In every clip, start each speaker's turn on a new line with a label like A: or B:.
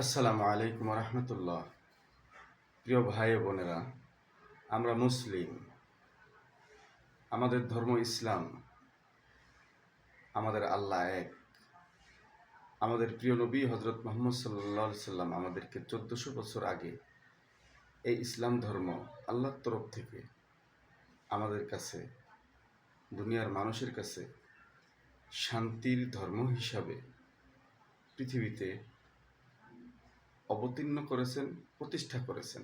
A: আসসালামু আলাইকুম রহমতুল্লাহ। প্রিয় ভাই ও বোনেরা, আমরা মুসলিম, আমাদের ধর্ম ইসলাম, আমাদের আল্লাহ এক। আমাদের প্রিয় নবী হজরত মোহাম্মদ সাল্লাহ সাল্লাম আমাদেরকে 1400 বছর আগে এই ইসলাম ধর্ম আল্লাহর তরফ থেকে আমাদের কাছে, দুনিয়ার মানুষের কাছে শান্তির ধর্ম হিসাবে পৃথিবীতে অবতীর্ণ করেছেন, প্রতিষ্ঠা করেছেন।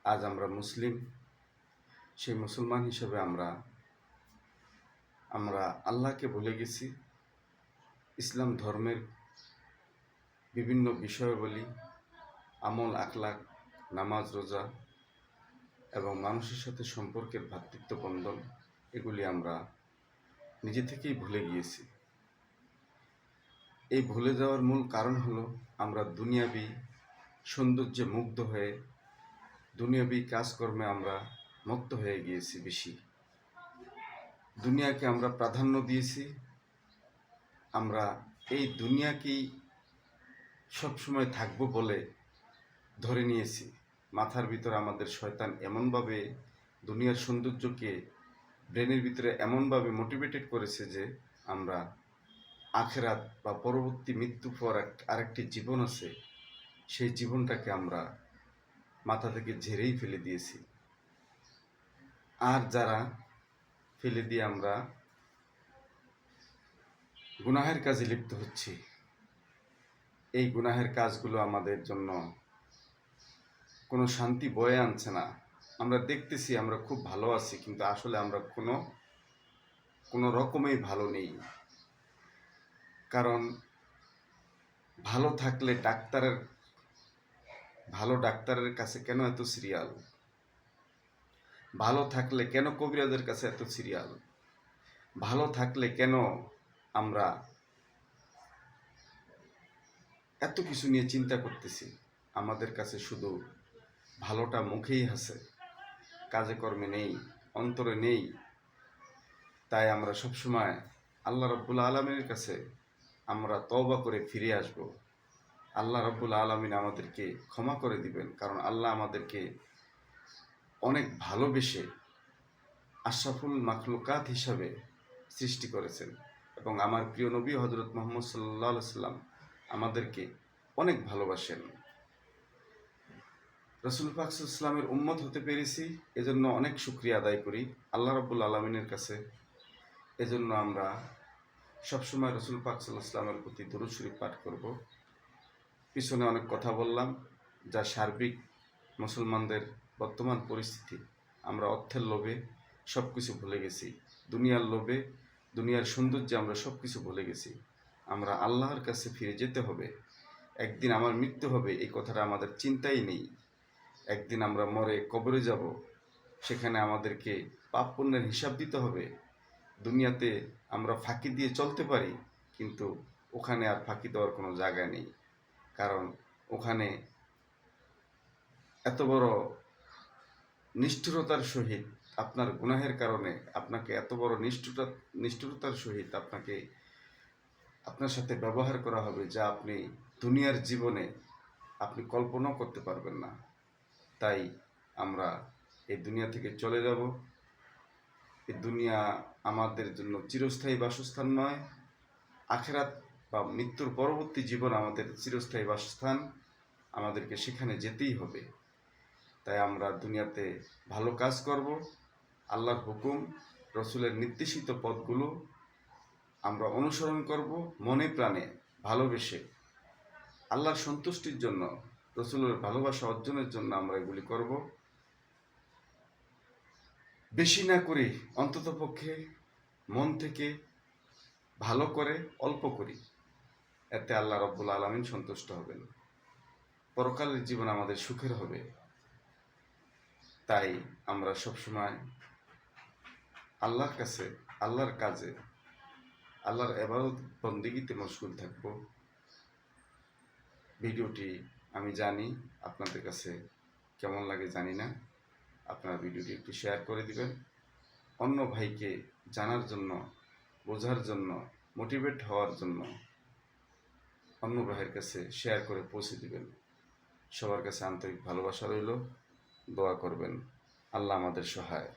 A: আজ আমরা মুসলিম, সেই মুসলমান হিসেবে আমরা আল্লাহকে ভুলে গেছি। ইসলাম ধর্মের বিভিন্ন বিষয়াবলী, আমল আখলাক, নামাজ রোজা এবং মানুষের সাথে সম্পর্কের ভ্রাতৃত্ব বন্ধন, এগুলি আমরা নিজে থেকেই ভুলে গিয়েছি। এই ভুলে যাওয়ার মূল কারণ হলো আমরা দুনিয়াবি সৌন্দর্যে মুগ্ধ হয়ে, দুনিয়াবি কাজকর্মে আমরা মত্ত হয়ে গিয়েছি। বেশি দুনিয়াকে আমরা প্রাধান্য দিয়েছি। আমরা এই দুনিয়াকেই সবসময় থাকবো বলে ধরে নিয়েছি। মাথার ভিতরে আমাদের শয়তান এমনভাবে দুনিয়ার সৌন্দর্যকে ব্রেনের ভিতরে এমনভাবে মোটিভেটেড করেছে যে আমরা আখেরাত বা পরবর্তী মৃত্যু পর আরেকটি জীবন আছে, সেই জীবনটাকে আমরা মাথা থেকে ঝেড়েই ফেলে দিয়েছি। আর যারা ফেলে দিয়ে আমরা গুনাহের কাজে লিপ্ত হচ্ছি, এই গুনাহের কাজগুলো আমাদের জন্য কোনো শান্তি বয়ে আনছে না। আমরা দেখতেছি আমরা খুব ভালো আছি, কিন্তু আসলে আমরা কোনো রকমেই ভালো নেই। কারণ ভালো ডাক্তারের কাছে কেন এত সিরিয়াল? ভালো থাকলে কেন কবিরাজের কাছে এত সিরিয়াল? ভালো থাকলে কেন আমরা এত কিছু নিয়ে চিন্তা করতেছি? আমাদের কাছে শুধু ভালোটা মুখেই আছে, কাজে কর্মে নেই, অন্তরে নেই। তাই আমরা সবসময় আল্লাহ রব্বুল আলমিনের কাছে আমরা তওবা করে ফিরে আসব। আল্লাহ রব্বুল আলমিন আমাদেরকে ক্ষমা করে দিবেন, কারণ আল্লাহ আমাদেরকে অনেক ভালোবেসে আশরাফুল মাখলুকাত হিসাবে সৃষ্টি করেছেন। এবং আমার প্রিয় নবী হজরত মোহাম্মদ সাল্লাল্লাহু সাল্লাম আমাদেরকে অনেক ভালোবাসেন। রসুল পাক সাল্লাল্লাহু আলাইহি ওয়াসাল্লামের উম্মত হতে পেরেছি, এজন্য অনেক শুকরিয়া আদায় করি আল্লাহ রাব্বুল আলামিনের কাছে। এজন্য আমরা সবসময় রসুল পাক সাল্লাল্লাহু আলাইহি ওয়াসাল্লামের প্রতি দুরূদ শরীফ পাঠ করব। পিছনে অনেক কথা বললাম, যা সার্বিক মুসলমানদের বর্তমান পরিস্থিতি। আমরা অর্থের লোভে সব কিছু ভুলে গেছি, দুনিয়ার লোভে, দুনিয়ার সৌন্দর্যে আমরা সব কিছু ভুলে গেছি। আমরা আল্লাহর কাছে ফিরে যেতে হবে। একদিন আমার মৃত্যু হবে, এই কথাটা আমাদের চিন্তাই নেই। একদিন আমরা মরে কবরে যাব, সেখানে আমাদেরকে পাপ পুণ্যের হিসাব দিতে হবে। দুনিয়াতে আমরা ফাঁকি দিয়ে চলতে পারি, কিন্তু ওখানে আর ফাঁকি দেওয়ার কোনো জায়গা নেই। কারণ ওখানে এত বড় নিষ্ঠুরতার সহিত আপনার গুনাহের কারণে আপনাকে এত বড় নিষ্ঠুরতার সহিত আপনার সাথে ব্যবহার করা হবে, যা আপনি দুনিয়ার জীবনে আপনি কল্পনাও করতে পারবেন না। তাই আমরা এই দুনিয়া থেকে চলে যাব। এই দুনিয়া আমাদের জন্য চিরস্থায়ী বাসস্থান নয়। আখেরাত বা মৃত্যুর পরবর্তী জীবন আমাদের চিরস্থায়ী বাসস্থান। আমাদেরকে সেখানে যেতেই হবে। তাই আমরা দুনিয়াতে ভালো কাজ করব, আল্লাহর হুকুম, রসুলের নির্দেশিত পথগুলো আমরা অনুসরণ করব, মনে প্রাণে ভালোবেসে আল্লাহর সন্তুষ্টির জন্য, রসুলের ভালোবাসা অর্জনের জন্য আমরা এগুলি করব। বেশি না করি, অন্ততপক্ষে মন থেকে ভালো করে অল্প করি, এতে আল্লাহ রব্বুল আলামিন সন্তুষ্ট হবেন, পরকালের জীবন আমাদের সুখের হবে। তাই আমরা সবসময় আল্লাহর কাছে, আল্লাহর কাজে, আল্লাহর ইবাদত বন্দেগীতে মশগুল থাকব। ভিডিওটি আমি জানি আপনাদের কাছে কেমন লাগে জানি না, আপনারা ভিডিওটি একটু শেয়ার করে দিবেন, অন্য ভাইকে জানার জন্য, বোঝার জন্য, মোটিভেট হওয়ার জন্য। অন্য ভাইয়ের কাছে শেয়ার করে পৌঁছে দিবেন। সবার কাছে আন্তরিক ভালোবাসা রইল। দোয়া করবেন। আল্লাহ আমাদের সহায়।